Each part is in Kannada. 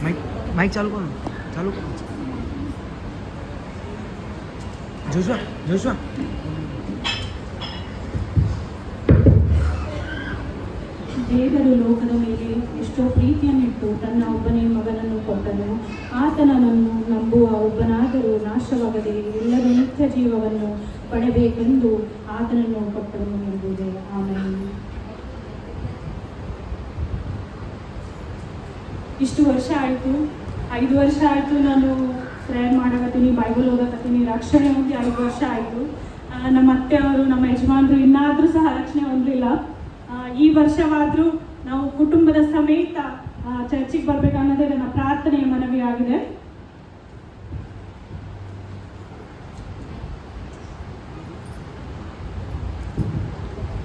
माइक माइक चालू करो, चालू करो. जोशुआ जोशुआ ದೇವರು ಲೋಕದ ಮೇಲೆ ಎಷ್ಟೋ ಪ್ರೀತಿಯನ್ನಿಟ್ಟು ತನ್ನ ಒಬ್ಬನೇ ಮಗನನ್ನು ಕೊಟ್ಟನು. ಆತನನ್ನು ನಂಬುವ ಒಬ್ಬನಾದರೂ ನಾಶವಾಗದೆ ಎಲ್ಲರೂ ನಿತ್ಯ ಜೀವವನ್ನು ಪಡೆಯಬೇಕೆಂದು ಆತನನ್ನು ಕೊಟ್ಟನು ಎಂಬುದೇ. ಆಮೇಲೆ ಇಷ್ಟು ವರ್ಷ ಆಯಿತು, 5 ವರ್ಷ ಆಯಿತು ನಾನು ಪ್ರೇಯರ್ ಮಾಡಕತ್ತೀನಿ, ಬೈಬಲ್ ಓದಕತ್ತೀನಿ. ರಕ್ಷಣೆ ಹೊಂದಿ 5 ವರ್ಷ ಆಯಿತು. ನಮ್ಮ ಅತ್ತೆಯವರು, ನಮ್ಮ ಯಜಮಾನರು ಇನ್ನಾದರೂ ಸಹ ರಕ್ಷಣೆ ಹೊಂದಲಿಲ್ಲ. ಈ ವರ್ಷವಾದರೂ ನಾವು ಕುಟುಂಬದ ಸಮೇತ ಚರ್ಚಿಗೆ ಬರಬೇಕನ್ನೋದೇ ನನ್ನ ಪ್ರಾರ್ಥನೆಯ ಮನವಿ ಆಗಿದೆ.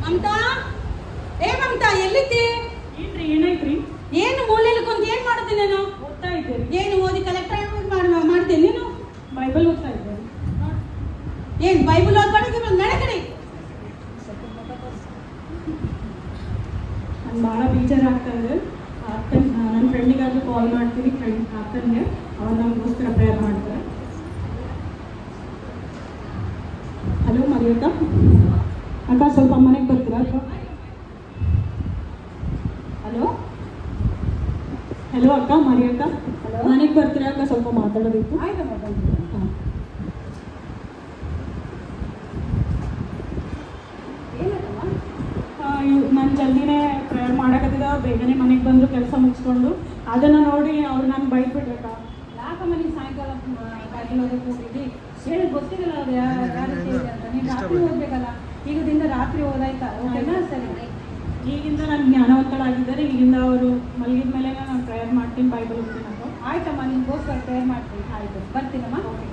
ಮಮತಾ, ಮಮತಾ ಎಲ್ಲಿದ್ದಿ? ಏನ್ರಿ, ಏನಾಯ್ತ್ರಿ? ಏನು ಮೂಲೆಯಲ್ಲಿ ಕುಂತ ಏನ್ ಮಾಡ್ತೀನಿ? ನಾನು ಓದ್ತಾ ಇದ್ದೇನೆ. ಏನು ಓದಿ ಕಲೆಕ್ಟರ್ ಮಾಡ್ತೀನಿ? ನೀನು ಬೈಬಲ್ ಓದ್ತಾ ಇದ್ದೇನೆ. ಏನ್ ಬೈಬಲ್ ಓದ್ಬಾರ್ದು ನಡೆ ಕಡೆ. ನಾನು ಭಾಳ ಬೇಜಾರಾಗ್ತಾ ಇದೆ. ಅಕ್ಕನ ನನ್ನ ಫ್ರೆಂಡಿಗಾದ್ರೂ ಕಾಲ್ ಮಾಡ್ತೀನಿ, ಅಕ್ಕನಿಗೆ. ಅವ್ರು ನಮಗೋಸ್ಕರ ಪ್ರೇಯರ್ ಮಾಡ್ತಾರೆ. ಹಲೋ ಮರಿಯಕ್ಕ, ಅಕ್ಕ ಸ್ವಲ್ಪ ಮನೆಗೆ ಬರ್ತೀರಾ ಅಕ್ಕ? ಹಲೋ ಹಲೋ ಅಕ್ಕ, ಮರಿಯಕ್ಕ ಮನೆಗೆ ಬರ್ತೀರಾ ಅಕ್ಕ? ಸ್ವಲ್ಪ ಮಾತಾಡೋದಿತ್ತು. ಆಯ್ತು ಹಾಂ, ನಾನು ಜಲ್ದಿನೇ ಪ್ರೇಯರ್ ಮಾಡಕತ್ತಿದ. ಬೇಗನೆ ಮನೆಗೆ ಬಂದರು ಕೆಲಸ ಮುಗಿಸ್ಕೊಂಡು. ಅದನ್ನು ನೋಡಿ ಅವ್ರು ನಾನು ಬೈದ್ಬಿಟ್ರಕ್ಕ. ಯಾಕಮ್ಮ ನೀನು ಸಾಯಂಕಾಲ ಬೈಬಲ್ ಓದಕ್ಕೆ ಹೋಗಿದ್ದಿ? ಹೇಳಿ ಗೊತ್ತಿರಲ್ಲ ಅದು ಯಾವ ರೀತಿ ಇದೆ ಅಂತ. ನೀನು ರಾತ್ರಿ ಓದ್ಬೇಕಲ್ಲ, ಈಗದಿಂದ ರಾತ್ರಿ ಓದಾಯ್ತಾ? ಓಕೆನಾ? ಸರಿ. ಈಗಿಂದ ನಾನು ಜ್ಞಾನವಂತಳಾಗಿದ್ದಾರೆ. ಈಗಿಂದ ಅವರು ಮಲಗಿದ ಮೇಲೆ ನಾನು ಪ್ರೇಯರ್ ಮಾಡ್ತೀನಿ, ಬೈಬಲ್ ಓದ್ತೀನಿ ಅಂತ. ಆಯ್ತಮ್ಮ, ನಿನ್ಗೋಸ್ಕರ ಪ್ರೇಯರ್ ಮಾಡ್ತೀನಿ. ಆಯ್ತು, ಬರ್ತೀನಮ್ಮ. ಓಕೆ.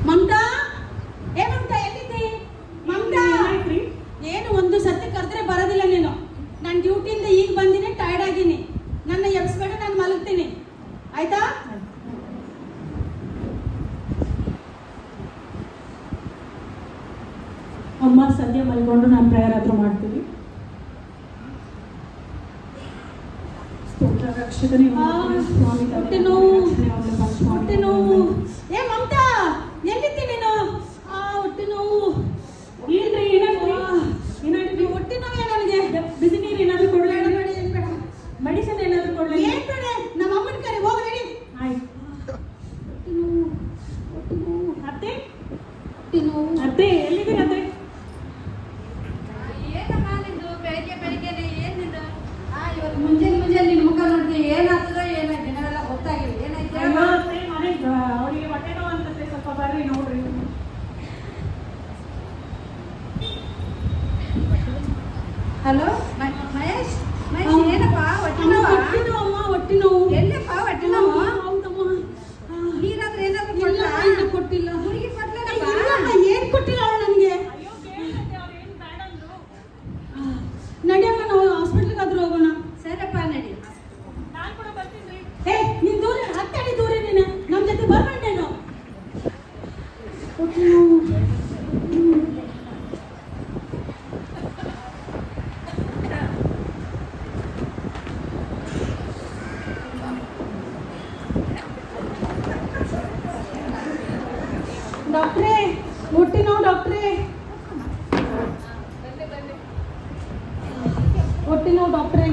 ಮಮತಾ, ಮಮತಾ ಎಲ್ಲಿದ್ದಿ? ಮಮತಾ, ಏನಾಯ್ತ್ರಿ? ಏನು ಒಂದು ಸರ್ತಿ ಕರೆದ್ರೆ ಬರೋದಿಲ್ಲ ನೀನು. ನಾನು ಡ್ಯೂಟಿಯಿಂದ ಈಗ ಬಂದಿನಿ, ಟೈರ್ಡ್ ಆಗಿನಿ. ನನ್ನ ಎಬ್ಸ್ಬೇಡ, ನಾನು ಮಲಗ್ತೀನಿ. ಆಯ್ತಾ? ಅಮ್ಮ ಸದ್ಯ ಮಲ್ಕೊಂಡು ನಾನು ಪ್ರೇಯರ್ ಆದರೂ ಮಾಡ್ತೀನಿ. ಸ್ತೋತ್ರ ರಕ್ಷಕನೇ, ಸ್ವಾಮಿ ಹೊಟ್ಟೆ ನೋವು, ಹೊಟ್ಟೆ ನೋವು. ಮಮತಾ ಎಲ್ಲಿದ್ದಿ ನೀನು? ಹೊಟ್ಟೆ ನೋವು. ಏನ್ರಿ, ಏನಾಯ್ತು? ಏನಾಯ್ತು? ಹೊಟ್ಟೆ ನೋವೇ ನನಗೆ. ಬಿಸಿ ನೀರು ಏನಾದರೂ ಕೊಡಲಿ? ಬೇಡ ಬೇಡ, ಏನು ಬೇಡ. ಮೆಡಿಸಿನ್ ಏನಾದರೂ ಕೊಡಲಿ? ಏನ್ ಬೇಡ, ನಮ್ಮ ಅಮ್ಮನ ಕರೆ ಹೋಗ ನಡಿ. ಆಯ್ತು. ಹೊಟ್ಟೆ ನೋವು, ಹೊಟ್ಟೆ ನೋವು, ಅತ್ತೆ, ಹೊಟ್ಟೆ ನೋವು. ಅತ್ತೆ ಎಲ್ಲಿದ್ದೀರಿ ಅತ್ತೆ? ಏನಮ್ಮ ನಿಂದು ಬೆಳಿಗ್ಗೆ ಬೆಳಿಗ್ಗೆನೆ ಏನಿದು? ಇವತ್ತು ಮುಂಜಾನೆ ನಿನ್ನ ಮುಖ ನೋಡಿದೆ. ಏನಾಗ್ತದೋ ಏನಾಯ್ತು ದಿನವೆಲ್ಲ ಗೊತ್ತಾಗಿಲ್ಲ. ಏನಾಯ್ತು? ಅಯ್ಯೋ ಅತ್ತೆ, ಮನೆಗೆ ಅವರಿಗೆ ಹೊಟ್ಟೆ ನೋವು ಅಂತಂತೆ, ಸ್ವಲ್ಪ ಬರ್ರಿ ನೋಡ್ರಿ. ಹಲೋ ಮಹೇಶ್, ಮಹೇಶ್ ಏನಪ್ಪ ಹೊಟ್ಟೆ ನೋವು? ಹೊಟ್ಟೆ ನೋವು, ಹೊಟ್ಟೆ ನೋವು. ಎಲ್ಲಪ್ಪ ಹೊಟ್ಟೆ ನೋವು? ಹೌದಮ್ಮ. ನೀರಾದ್ರೆ ಏನಾದ್ರು ಕೊಡ್ಲಾ? ಕೊಟ್ಟಿಲ್ಲ. ಹುಡುಗಿ ಕೊಡ್ಲೇನಪ್ಪ? ಏನ್ ಕೊಟ್ಟಿಲ್ಲ ಅವಳು ನನಗೆ. ಅಯ್ಯೋ ಕೇಳಿದೆ, ಅವ್ರು ಏನು ಬೇಡ ಅಂದ್ರು. ನಡಿಯಮ್ಮ, ನಾವು ಹಾಸ್ಪಿಟ್ಲಿಗಾದ್ರೂ ಹೋಗೋಣ. ಸರಪ್ಪ ನಡಿ. ನಾನು ಕೂಡ ಬರ್ತೀನಿ. ನೀನ್ ದೂರ ಹತ್ತಡಿ ದೂರ ನೀನು ನಮ್ಮ ಜೊತೆ ಬರ್ಬೇಡೇನು? ಹೊಟ್ಟೆ ನೋವು. ಡಾಕ್ಟ್ರೇ, ಹೊಟ್ಟೆ ನೋವು ಡಾಕ್ಟ್ರೇ. ಹೊಟ್ಟೆ ನೋವು ಡಾಕ್ಟ್ರೇ.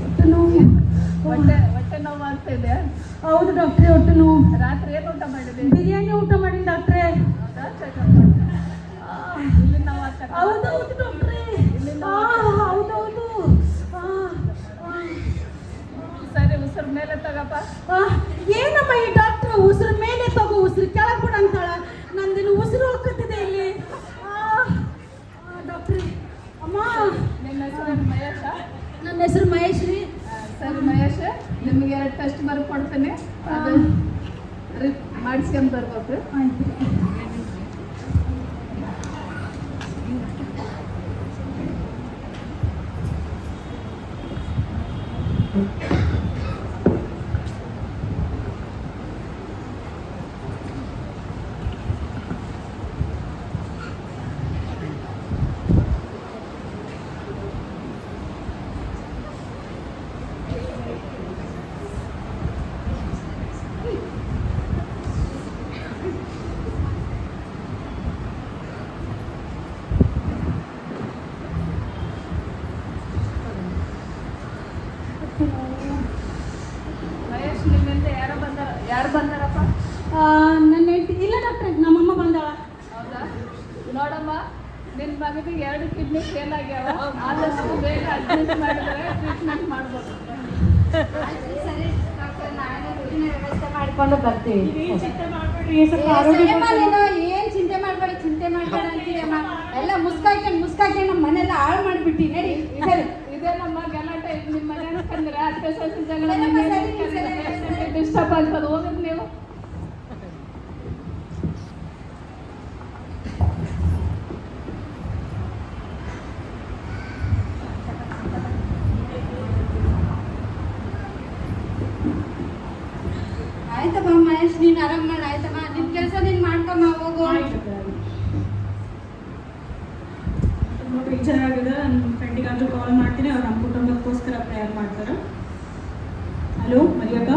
ಹೊಟ್ಟೆ ನೋವು. ಹೊಟ್ಟೆ ನೋವು ಆಗ್ತಿದೆ. ಹೌದು ಡಾಕ್ಟ್ರೇ, ಹೊಟ್ಟೆ ನೋವು. ರಾತ್ರಿ ಏನು ಊಟ ಮಾಡಿದೆ? ಬಿರಿಯಾನಿ ಊಟ ಮಾಡೀನಿ ಡಾಕ್ಟ್ರೇ. ಇಲ್ಲಿ ನೋವು ಆಗ್ತದೆ. ಹೌದೌದು ಡಾಕ್ಟ್ರೇ. ಹೌದೌದು. ಸರಿ, ಉಸಿರು ಮೇಲೆ ತಗಪ್ಪ. ಏನಮ್ಮ ಈ ಡಾಕ್ಟ್ರು ಉಸಿರು ಮೇಲೆ ತಗೋ, ಉಸಿರು ಕೆಳಗೆ ಬಿಡು ಅಂತಾಳ. ನಂದಿನ ಉಸಿರು ಹೋಗ್ತಿದೆ ಇಲ್ಲಿ. ಡಾಕ್ಟ್ರೇ, ಅಮ್ಮ. ನಿನ್ನ ಹೆಸರು ಮಹೇಶ? ನನ್ನ ಹೆಸರು ಮಹೇಶ್ ರೀ. ಸರಿ ಮಹೇಶ್, ನಿಮಗೆ 2 ಟೆಸ್ಟ್ ಬರ್ಕೊಡ್ತೀನಿ, ಅದು ಮಾಡಿಸ್ಕೊಂಡು ಬರ್ಬೇಕು. ಆಯ್ತು. ನನ್ನ ಹೆಂಡತಿ ಇಲ್ಲ ಡಾಕ್ಟ್ರೆ, ನಮ್ಮಮ್ಮ ಬಂದಾಳ. ಹೌದಾ? ನೋಡಮ್ಮ, ನಿನ್ನ ಮಗನಿಗೆ 2 ಕಿಡ್ನಿ ಫೇಲ್ ಆಗ್ಯಾವ. ಆದಷ್ಟು ಬೇಗ ಅಡ್ಮಿಟ್ ಮಾಡಿದ್ರೆ ಟ್ರೀಟ್ಮೆಂಟ್ ಮಾಡ್ಬೋದು. ಸರಿ ಡಾಕ್ಟರ್, ನಾಳೆ ದುಡ್ಡಿನ ವ್ಯವಸ್ಥೆ ಮಾಡಿಕೊಂಡು ಬರ್ತೀವಿ. ನೀವೇನ್ ಚಿಂತೆ ಮಾಡ್ಬೇಡ್ರಿ, ಸ್ವಲ್ಪ ಆರೋಗ್ಯ ಏನ್ ಚಿಂತೆ ಮಾಡ್ಬೇಡ ಅಂತೀಯಮ್ಮ. ಎಲ್ಲ ಮುಸ್ಕಾಕೊಂಡು ನಮ್ಮ ಮನೆಲ್ಲ ಹಾಳು ಮಾಡಿಬಿಟ್ಟಿ. ನಡಿ ಸರಿ. ಇದೇ ನಮ್ಮ ಗಲಾಟೆ. ನಿಮ್ಮ ಮನೆ ಕಂದ್ರೆ ಅತ್ತೆ ಸೊಸೆ ಜಗಳ ಸರಿ. ಡಿಸ್ಟರ್ಬ್ ಆಗ್ತದೆ. ಹೋಗೋದು ನೀವು. ಆಯ್ತಮ್ಮ ಮಹೇಶ್, ನೀನ್ ಆರಾಮ್ ಮಾಡ. ಆಯ್ತಮ್ಮ, ನಿನ್ ಕೆಲಸ ನೀನ್ ಮಾಡ್ಕಮ್ಮ, ಹೋಗು. ತುಂಬ ಬೇಜಾರಾಗಿದೆ. ನನ್ನ ಫ್ರೆಂಡಿಗಾದ್ರೂ ಕಾಲ್ ಮಾಡ್ತೀನಿ, ಅವ್ರು ನಮ್ಮ ಕುಟುಂಬಕ್ಕೋಸ್ಕರ ಪ್ರೇಯರ್ ಮಾಡ್ತಾರೆ. ಹಲೋ ಮರಿಯಕ್ಕ,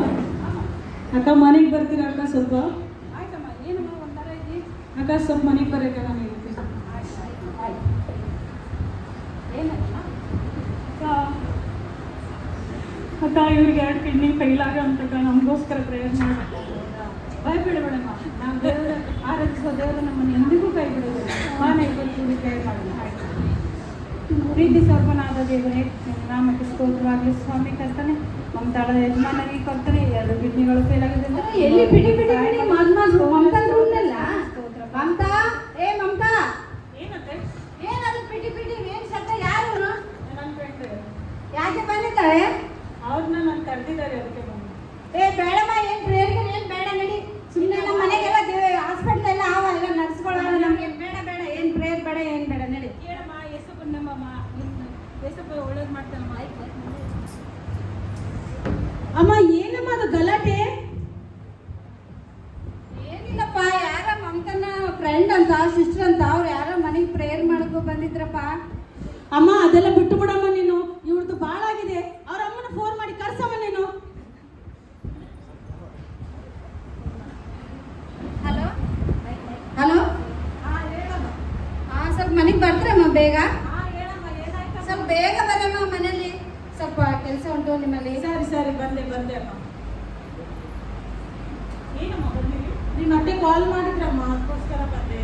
ಅಕ್ಕ ಮನೆಗೆ ಬರ್ತೀರಾ ಅಕ್ಕ? ಸ್ವಲ್ಪ ಆಯ್ತಮ್ಮ, ಏನಮ್ಮ ಒಂಥರ ಇದ್ದಿ? ಅಕ್ಕ ಸ್ವಲ್ಪ ಮನೆಗೆ ಬರೋಕೆ ನಾನು ಹೇಳ್ತೀನಿ. ಅಕ್ಕ ಇವ್ರಿಗೆ 2 ಕಿಡ್ನಿ ಫೇಲ್ ಆಗಂತಕ್ಕ ನಮಗೋಸ್ಕರ ಪ್ರೇಯರ್ ಮಾಡಬೇಕು. ಭಯಪಡಬೇಡಮ್ಮ, ನಾವು ದೇವರ ಆರಾಧಿಸೋ ದೇವರು ನಮ್ಮನ್ನು ಎಂದಿಗೂ ಕೈ ಬಿಡೋದಿಲ್ಲ. ನೈವೇದ್ಯ ಕೂಡಿ ಪ್ರೇಯರ್ ಮಾಡೋಣ. ಪ್ರೀತಿ ಸ್ವರ್ಪನಾದ ದೇವರೇ, ನಿನ್ನ ನಾಮಕ್ಕೆ ಸ್ತೋತ್ರವಾಗಲಿ ಸ್ವಾಮಿ. ಕರ್ತನೆ, ಮಮತಾಳ ಯಜಮಾನನಿಗೆ ಕೊಡ್ತಾರೆ 2 ಕಿಡ್ನಿಗಳು ಫೇಲ್ ಆಗಿದೆ. ಎಲ್ಲಿ ಬಿಡಿ ಮಮತಾ ರೂಮ್ನಲ್ಲ. ಮಮತಾ, ಏ ಮಮತಾ, ಏನಂತೆ? ಏನದು ಪಿಟಿ ಏನ್ ಶಬ್ದ? ಯಾರು ಇವ್ರು? ನನ್ನ ಫ್ರೆಂಡ್, ಯಾಕೆ ಬಂದಿದ್ದಾರೆ? ಅವ್ರನ್ನ ನಾನು ಕರೆದಿದ್ದಾರೆ, ಅದಕ್ಕೆ ಬಂದು. ಏ ಬೇಡಮ್ಮ, ಏನ್ ಪ್ರೇಯರ್ಗೆ ಏನ್ ಬೇಡ, ನಡಿ. ಸುಮ್ಮನೆ ನಮ್ಮ ಮನೆಗೆಲ್ಲ ಹಾಸ್ಪಿಟ್ಲ್ ಎಲ್ಲ ಆವ ಎಲ್ಲ ನರ್ಸ್ಕೊಳ್ಳೋಣ. ನಮ್ಗೆ ಬೇಡ ಏನ್ ಪ್ರೇಯರ್ ಬೇಡ, ಏನ್ ಬೇಡ, ನಡಿ. ಕೇಳಮ್ಮ, ಯೇಸಪ್ಪ ನಮ್ಮಮ್ಮ, ಯೇಸಪ್ಪ ಒಳ್ಳೇದು ಮಾಡ್ತಾನಮ್ಮ. ಆಯ್ತು ಅಮ್ಮ, ಏನಮ್ಮ ಅದು ಗಲಾಟೆ? ಏನಿಲ್ಲಪ್ಪ, ಯಾರ ಮಮತನ ಫ್ರೆಂಡ್ ಅಂತ, ಸಿಸ್ಟರ್ ಅಂತ, ಅವ್ರು ಯಾರ ಮನೆಗೆ ಪ್ರೇಯರ್ ಮಾಡಕ್ಕೂ ಬಂದಿದ್ರಪ್ಪ. ಅಮ್ಮ, ಅದೆಲ್ಲ ಬಿಟ್ಟು ಬಿಡಮ್ಮ ನೀನು. ಇವ್ರದ್ದು ಭಾಳ ಆಗಿದೆ. ಅವ್ರ ಅಮ್ಮನ ಫೋನ್ ಮಾಡಿ ಕರ್ಸಮ್ಮ ನೀನು. ಹಲೋ ಹಲೋ, ಸ್ವಲ್ಪ ಮನೆಗೆ ಬರ್ತೀರಮ್ಮ ಬೇಗ? ಸ್ವಲ್ಪ ಬೇಗ ಬರಮ್ಮ, ಮನೇಲಿ ಸ್ವಲ್ಪ ಕೆಲಸ ಉಂಟು ನಿಮ್ಮಲ್ಲಿ. ಸರಿ ಬಂದೆ ಅಮ್ಮ. ಏನಮ್ಮ ಬಂದಿರಿ? ನಿಮ್ಮ ಅತ್ತೆ ಕಾಲ್ ಮಾಡಿದ್ರಮ್ಮ, ಅದಕ್ಕೋಸ್ಕರ ಬಂದೆ.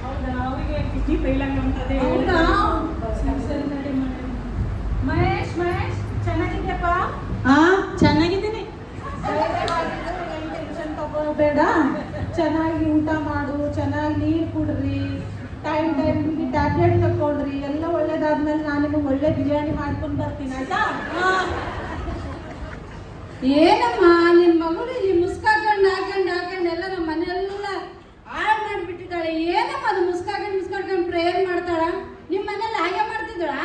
ಹೌದಾ? ಅವರಿಗೆ ಕಿಡ್ನಿ ಫೇಲ್ ಆಗಿರುವಂತದ್ದೇ. ಹೌದಾ? ಸರಿ ನಡಿ ಮಹೇಶ್, ಚೆನ್ನಾಗಿದ್ಯಪ್ಪ? ಚೆನ್ನಾಗಿದ್ದೀನಿ. ಟೆನ್ಷನ್ ತಗೋಬೇಡ, ಚೆನ್ನಾಗಿ ಊಟ ಮಾಡು, ಚೆನ್ನಾಗಿ ನೀರು ಕುಡ್ರಿ, ಟೈಮ್ಗೆ ಟ್ಯಾಬ್ಲೆಟ್ ತಗೊಳ್ರಿ. ಎಲ್ಲ ಒಳ್ಳೇದಾದ್ಮೇಲೆ ನಾನು ನಿಮಗೆ ಒಳ್ಳೆ ಬಿರಿಯಾನಿ ಮಾಡ್ಕೊಂಡು ಬರ್ತೀನಿ, ಆಯ್ತಾ? ಏನಮ್ಮ ನಿನ್ ಮಗಳು ಇಲ್ಲಿ ಮುಸ್ಕಾಕೊಂಡು ಹಾಕೊಂಡು ಎಲ್ಲ ನಮ್ಮ ಮನೆಯೆಲ್ಲ ಹಾಳು ಮಾಡಿಬಿಟ್ಟಿದ್ದಾಳೆ. ಏನಮ್ಮ ಅದು ಮುಸ್ಕಾಕೊಂಡು ಪ್ರೇಯರ್ ಮಾಡ್ತಾಳ? ನಿಮ್ಮ ಮನೇಲಿ ಹಾಗೆ ಮಾಡ್ತಿದ್ದಾಳ?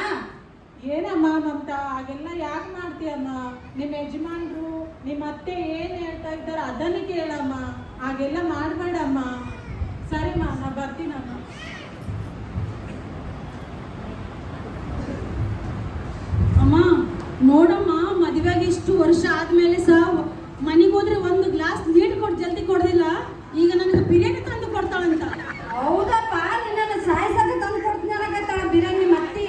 ಏನಮ್ಮ ಮಮತಾ, ಹಾಗೆಲ್ಲ ಯಾಕೆ ಮಾಡ್ತೀಯಮ್ಮ? ನಿಮ್ಮ ಯಜಮಾನ್ರು ನಿಮ್ಮ ಅತ್ತೆ ಏನು ಹೇಳ್ತಾ ಇದ್ದಾರೆ ಅದನ್ನು ಕೇಳಮ್ಮ, ಹಾಗೆಲ್ಲ ಮಾಡಬೇಡಮ್ಮ. ಸರಿಮ್ಮ, ನಾ ಬರ್ತೀನಮ್ಮ. ಅಮ್ಮ ನೋಡಮ್ಮ, ಮದುವೆಗೆ ಇಷ್ಟು ವರ್ಷ ಆದ್ಮೇಲೆ ಸಹ ಮನೆಗೆ ಹೋದ್ರೆ 1 ಗ್ಲಾಸ್ ನೀರು ಜಲ್ದಿ ಕೊಡೋದಿಲ್ಲ. ಈಗ ನನಗೆ ಬಿರಿಯಾನಿ ತಂದು ಕೊಡ್ತಾಳಂತ. ಹೌದಪ್ಪ, ನಿನ್ನನ್ನು ಸಾಯಿಸಕ್ಕೆ ತಂದು ಕೊಡ್ತೀನಿ ಅನ್ನಕತ್ತಾಳ ಬಿರಿಯಾನಿ ಮತ್ತಿ.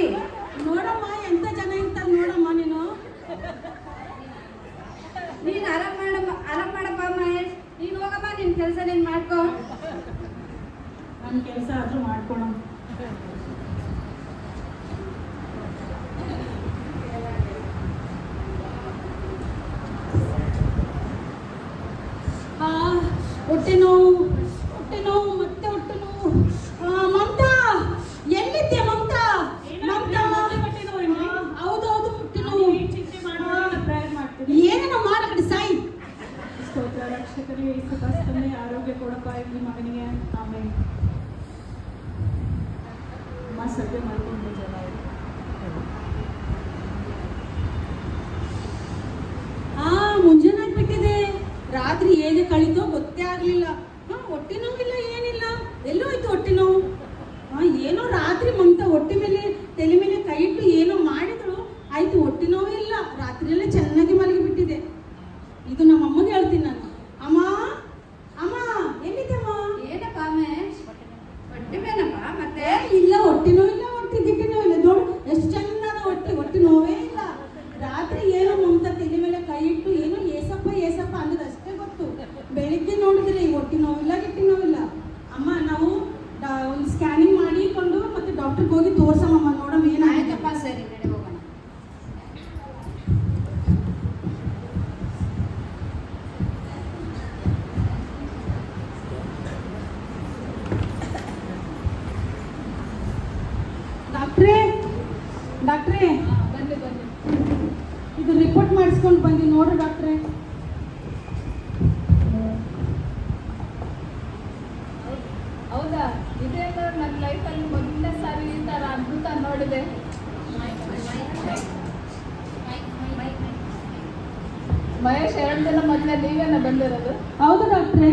ನೋಡಮ್ಮ, ಎಂತ ಜನ ಇರ್ತಾರೆ ನೋಡಮ್ಮ ನೀನು. ನೀನು ಆರಾಮ್ ಮಾಡಪ್ಪ ಮಹೇಶ್. ನೀನು ಹೋಗಮ್ಮ, ನಿನ್ನ ಕೆಲಸ ನೀನು ಮಾಡ್ಕೊ. ನನ್ನ ಕೆಲಸ ಆದ್ರೂ ಮಾಡ್ಕೊಳಮ್ಮ. ಹೊಟ್ಟೆ ನೋವು, ಮತ್ತೆ ಹೊಟ್ಟೆ ನೋವು. ಮಮತಾ, ಎಲ್ಲಿದ್ಯಾ ಮಮತಾ? ಹೌದೌದು, ಹೊಟ್ಟೆ ನೋವು. ಏನನ್ನ ಮಾಡಕಡೆ ಸಾಯಿ. ಸ್ತೋತ್ರ ರಕ್ಷಕರೇ, ಯೇಸು ಕ್ರಿಸ್ತನೇ, ಆರೋಗ್ಯ ಕೊಡಪ್ಪ ಈ ಮಗನಿಗೆ. ಆಮೇಲೆ ಅಮ್ಮ ಸದ್ಯ ಮಾಡ್ಕೊಂಡು ಜನ ಮುಂಜಾನೆ ಆಗ್ಬಿಟ್ಟಿದೆ. ರಾತ್ರಿ ಹೇಗೆ ಕಳೀತೋ ಗೊತ್ತೇ ಆಗ್ಲಿಲ್ಲ. ಹೊಟ್ಟೆ ನೋವಿಲ್ಲ, ಏನಿಲ್ಲ. ಎಲ್ಲೋ ಆಯ್ತು ಹೊಟ್ಟೆ ನೋವು. ಏನೋ ರಾತ್ರಿ ಮಮತಾ ಹೊಟ್ಟೆ ಮೇಲೆ ತಲೆ ಮೇಲೆ ಕೈ ಇಟ್ಟು ಏನೋ ಮಾಡಿದ್ರು, ಆಯ್ತು ಹೊಟ್ಟೆ ನೋವು ಇಲ್ಲ. ರಾತ್ರಿಯಲ್ಲೇ ಚೆನ್ನಾಗಿ ಮಲಗಿ ಬಿಟ್ಟಿದೆ. ಇದು ನಮ್ಮ ಅಮ್ಮಗೆ ಹೇಳ್ತೀನಿ ನಾನು. ಅಮ್ಮ ಎಲ್ಲಿದೆ ಅಮ್ಮ? ಏನಪ್ಪ ಮಹೇಶ್, ಹೊಟ್ಟೆ ಬೇನಪ್ಪ? ಮತ್ತೆ ಇಲ್ಲ, ಹೊಟ್ಟೆ ನೋವಿಲ್ಲ, ಹೊಟ್ಟೆ ಡಾಕ್ಟರ್ಗೆ ಹೋಗಿ ತೋರ್ಸಮ್ಮ ನೋಡಮ್ಮ ಏನಾಯ್ತಪ್ಪ. ಆಯ್ತಪ್ಪ ಸರಿ ನಡೆ ಹೋಗೋಣ. ಡಾಕ್ಟ್ರೇ ಡಾಕ್ಟ್ರೇ ಬನ್ನಿ ಬನ್ನಿ. ಇದು ರಿಪೋರ್ಟ್ ಮಾಡಿಸ್ಕೊಂಡು ಬಂದು ನೋಡ್ರಿ ಡಾಕ್ಟ್ರೇ. ಹೌದಾ? ಇದೇನು ನನ್ನ ಲೈಫಲ್ಲಿ ಮೊದಲನೇ ಸಾರಿ ಈ ಥರ ಅದ್ಭುತ ನೋಡಿದೆ. ಮಹೇಶ್ 2 ದಿನ ಮೊದಲೇ ನೀವೇನ ಬಂದಿರೋದು? ಹೌದು ಡಾಕ್ಟ್ರೇ.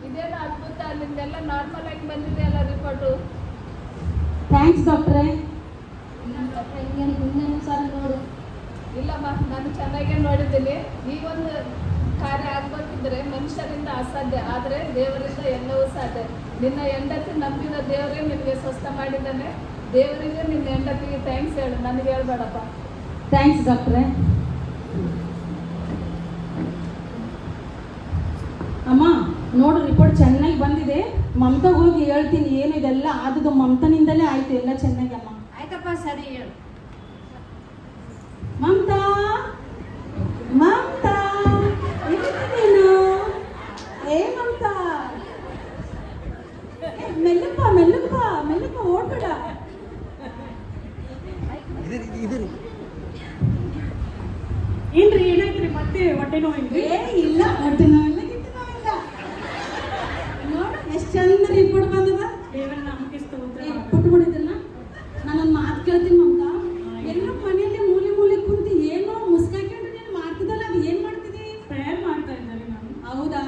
ಇದೇನು ಅದ್ಭುತ, ನಿಮ್ದೆಲ್ಲ ನಾರ್ಮಲ್ ಆಗಿ ಬಂದಿದೆ ಅಲ್ಲ ರಿಪೋರ್ಟು. ಥ್ಯಾಂಕ್ಸ್ ಡಾಕ್ಟ್ರೇ. ಇನ್ನೊಂದು ಸಾರಿ ನೋಡು. ಇಲ್ಲಮ್ಮ, ನಾನು ಚೆನ್ನಾಗೇ ನೋಡಿದ್ದೀನಿ. ಈ ಒಂದು ಕಾರ್ಯ ಆಗ್ಬೇಕಿದ್ರೆ ಮನುಷ್ಯರಿಂದ ಅಸಾಧ್ಯ, ಆದರೆ ದೇವರಿಂದ ಎಲ್ಲವೂ ಸಾಧ್ಯ. ನಿನ್ನ ಹೆಂಡತಿ ನಂಬಿದ ದೇವರೇ ನಿನಗೆ ಸ್ವಸ್ಥ ಮಾಡಿದ್ದಾನೆ. ದೇವರಿಗೆ ನಿನ್ನ ಹೆಂಡತಿಗೆ ಥ್ಯಾಂಕ್ಸ್ ಹೇಳು, ನನಗೆ ಹೇಳ್ಬೇಡಪ್ಪ. ಥ್ಯಾಂಕ್ಸ್ ಡಾಕ್ಟ್ರೇ. ಅಮ್ಮ ನೋಡು ರಿಪೋರ್ಟ್ ಚೆನ್ನಾಗಿ ಬಂದಿದೆ. ಮಮತಾಗ ಹೋಗಿ ಹೇಳ್ತೀನಿ ಏನಿದೆಲ್ಲ ಆದದ್ದು ಮಮತಾನಿಂದಲೇ ಆಯ್ತು ಎಲ್ಲ ಚೆನ್ನಾಗಿ. ಅಮ್ಮ ಆಯ್ತಪ್ಪ ಸರಿ ಹೇಳು. ಮಮತಾ ಮಮತಾ ಎಲ್ಲಿದ್ದೀನು? ಏ ಮಮತಾ, ಮೆಲ್ಲಪ್ಪ ಮೆಲ್ಲಪ್ಪ ಮೆಲ್ಲಪ್ಪ, ಓಡ್ಬೇಡ. ಇದ್ರಿ ಏನ್ರಿ ಏನಾಯ್ತ್ರಿ ಮತ್ತೆ ಹೊಟ್ಟೆ ನೋವೇನ್ರಿ? ಏ ಇಲ್ಲ, ಹೊಟ್ಟೆ ನೋವಿಲ್ಲ ಗಿಟ್ಟೆ ನೋವಿಲ್ಲ. ನೋಡು ಎಷ್ಟು ಚಂದ ರಿಪೋರ್ಟ್ ಬಂದದ. ದೇವರ ನಾಮಕ್ಕೆ ಸ್ತೋತ್ರ. ಕೊಟ್ಬಿಡಿದಲ್ಲ. ನಾನೊಂದು ಮಾತು ಕೇಳ್ತೀನಿ ಮಮತಾ. ಎಲ್ಲ ಮನೆಯಲ್ಲಿ ಮೂಲೆ ಮೂಲೆ ಕುಂತು ಏನೋ ಮುಸ್ಕಾಕೊಂಡು ನೀನು ಮಾಡ್ತಿದ್ದಲ್ಲ, ಅದು ಏನು ಮಾಡ್ತಿದ್ದಿ? ಪ್ರೇಯರ್ ಮಾಡ್ತಾ ಇದ್ದಾರೆ ನಾನು. ಹೌದಾ?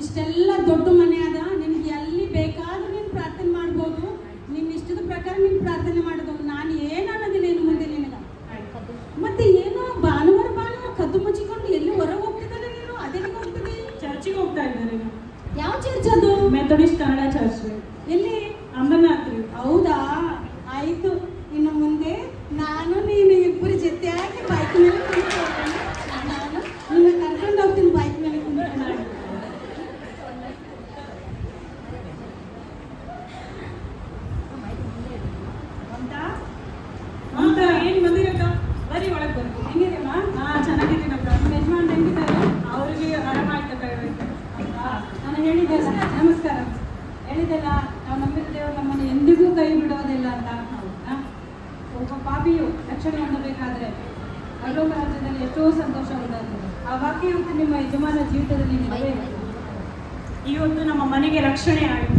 ಇಷ್ಟೆಲ್ಲ ದೊಡ್ಡ ಮನೆ ಅದ, ನಿನಗೆ ಎಲ್ಲಿ ಬೇಕಾದ್ರೂ ನೀನು ಪ್ರಾರ್ಥನೆ ಮಾಡ್ಬೋದು. ನಿನ್ನ ಇಷ್ಟದ ಪ್ರಕಾರ ನೀನು ಪ್ರಾರ್ಥನೆ ಮಾಡೋದು. ನಾನು ಏನು ಅನ್ನೋದಿಲ್ಲ ಇನ್ನು ಮುಂದೆ ನಿನಗೆ. ಮತ್ತೆ ಏನೋ ಭಾನುವಾರ ಕದ್ದು ಮುಚ್ಚಿಕೊಂಡು ಎಲ್ಲಿ ಹೊರಗೆ ಹೋಗ್ತಿದ್ದಲ್ಲ ನೀನು, ಅದೆಲ್ಲಿಗೆ ಹೋಗ್ತಿದ್ದಿ? ಚರ್ಚಿಗೆ ಹೋಗ್ತಾ ಇದ್ದಾರೆ ನಾನು. ಯಾವ ಚರ್ಚ್ ಅದು? Methodist Kannada church. ಎಲ್ಲಿ? ಅಮರನಾಥ್ ರೀ. ಹೌದಾ? ಆಯ್ತು, ಇನ್ನು ಮುಂದೆ ನಾನು ನೀನು ಇಬ್ಬರು ಜೊತೆಯಾಗಿ ಬೈಕ್ ಮೇಲೆ ಕುಂತ್ಕೊಳ್ತೀನಿ. ನಾನು ನಿನ್ನ ಕರ್ಕೊಂಡು ಹೋಗ್ತೀನಿ ಬೈಕ್ ಮೇಲೆ ಕುಂತ್ಕೊಂಡು. ಅಂತ ಏನ್ ಬಂದಿರಕ್ಕ? ಬರೀ ಒಳಗೆ ಬರ್ರಿ. ಹೆಂಗಿದೆಯಮ್ಮ? ಚೆನ್ನಾಗಿದ್ದೀನಕ್ಕ. ನಿಮ್ಮ ಯಜಮಾನ್ ಹೆಂಗಿದ್ದಾರೆ? ಅವ್ರಿಗೆ ಆರಾಮಾಯ್ತಕ್ಕ ಇವತ್ತು. ನಾನು ಹೇಳಿದ್ದೆಲ್ಲ, ನಮಸ್ಕಾರ, ಹೇಳಿದ್ದೆಲ್ಲ ನಾವು ನಂಬಿದ ದೇವರು ನಮ್ಮನ್ನು ಎಂದಿಗೂ ಕೈ ಬಿಡೋದಿಲ್ಲ ಅಂತ. ಹೌದಾ? ಒಬ್ಬ ಪಾಪಿಯು ರಕ್ಷಣೆ ಹೊಂದಬೇಕಾದ್ರೆ ಅಲೋಕ ರಾಜ್ಯದಲ್ಲಿ ಎಷ್ಟೋ ಸಂತೋಷ ಉಂಟಾಗ್ತದೆ. ಆ ವಾಕ್ಯ ಇವತ್ತು ನಿಮ್ಮ ಯಜಮಾನ ಜೀವಿತದಲ್ಲಿ ನೆರವೇರಿತು. ಇವತ್ತು ನಮ್ಮ ಮನೆಗೆ ರಕ್ಷಣೆ ಆಯಿತು.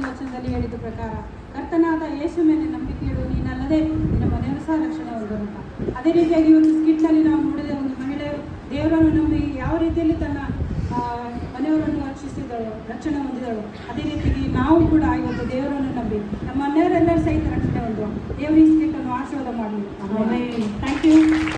ವಚನದಲ್ಲಿ ಹೇಳಿದ ಪ್ರಕಾರ ಕರ್ತನಾದ ಯೇಸು ಮೇಲೆ ನಂಬಿಕೆ ಇಡು, ನೀನಲ್ಲದೆ ನಿನ್ನ ಮನೆಯನ್ನು ಸಹ ರಕ್ಷಣೆ ಹೊಂದುವಂತ. ಅದೇ ರೀತಿಯಾಗಿ ಒಂದು ಸ್ಕಿಟ್ನಲ್ಲಿ ನಾವು ನೋಡಿದ ಒಂದು ಮಹಿಳೆ ದೇವರನ್ನು ನಂಬಿ ಯಾವ ರೀತಿಯಲ್ಲಿ ತನ್ನ ಮನೆಯವರನ್ನು ರಕ್ಷಿಸಿದಳು, ರಕ್ಷಣೆ ಹೊಂದಿದಳು. ಅದೇ ರೀತಿಯಾಗಿ ನಾವು ಕೂಡ ಇವತ್ತು ದೇವರನ್ನು ನಂಬಿ ನಮ್ಮ ಮನೆಯವರೆಲ್ಲರೂ ಸಹಿತ ರಕ್ಷಣೆ ಹೊಂದುವ. ದೇವರು ಈ ಸ್ಕಿಟ್ಟನ್ನು ಆಶೀರ್ವಾದ ಮಾಡಲಿ. Thank you.